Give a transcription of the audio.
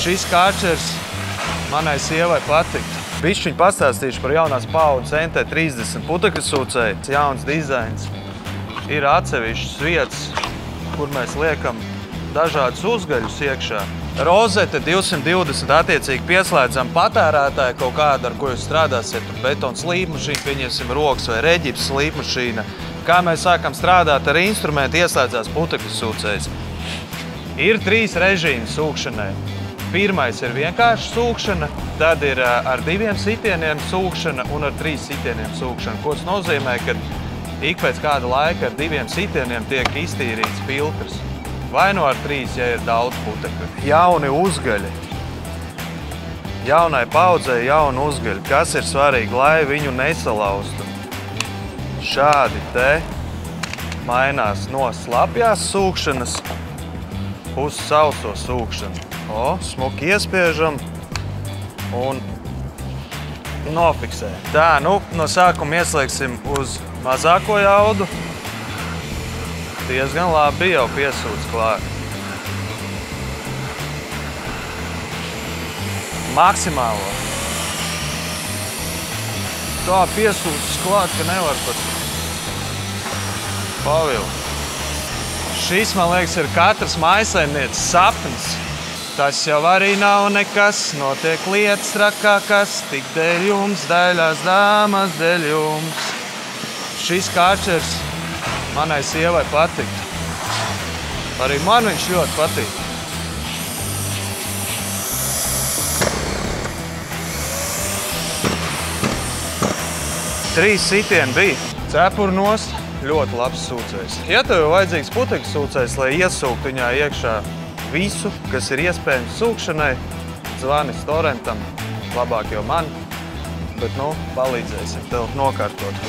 Šis kārčers manai sievai patiktu. Bišķiņ pastāstīšu par jaunās paaudzes NT30 putekļu sūcēju. Jauns dizains. Ir atsevišķas vietas, kur mēs liekam dažādus uzgaļus iekšā. Rozete 220 attiecīgi pieslēdzam patērētāju kaut kādu, ar ko jūs strādāsiet. Betons slīpmašīna, pieņemsim rokas vai reģips slīpmašīna. Kā mēs sākam strādāt ar instrumentu, ieslēdzās putekļu sūcējs. Ir 3 režīmi sūkšanai. Pirmais ir vienkārši sūkšana, tad ir ar 2 sitieniem sūkšana un ar 3 sitieniem sūkšana. Ko tas nozīmē, ka ik pēc kāda laika ar 2 sitieniem tiek iztīrīts filtrs. Vai no ar 3, ja ir daudz putekļu. Jauni uzgaļi. Jaunai paudzei jauni uzgaļi. Kas ir svarīgi, lai viņu nesalauztu? Šādi te mainās no slapjās sūkšanas uz sauso sūkšanu. Smuki iespiežam un nofiksē. Tā, no sākuma ieslēgsim uz mazāko jaudu. Diezgan labi jau piesūts klāt. Maksimālo. Tā piesūts klāt, ka nevar pat pavilkt. Šis, man liekas, ir katras mājsaimnieces sapnis. Tas jau arī nav nekas, notiek lietas trakākas, tik dēļ jums, dēļās dāmas, dēļ jums. Šis kārčers manai sievai patiktu. Arī man viņš ļoti patīk. Trīs sitieni bija. Cepuri nost, ļoti labs sūcējs. Ja tev ir vajadzīgs putekļu sūcējs, lai iesūkt viņā iekšā visu, kas ir iespējams sūkšanai, zvani Storentam, labāk jau man, bet palīdzēsim tev nokārtot.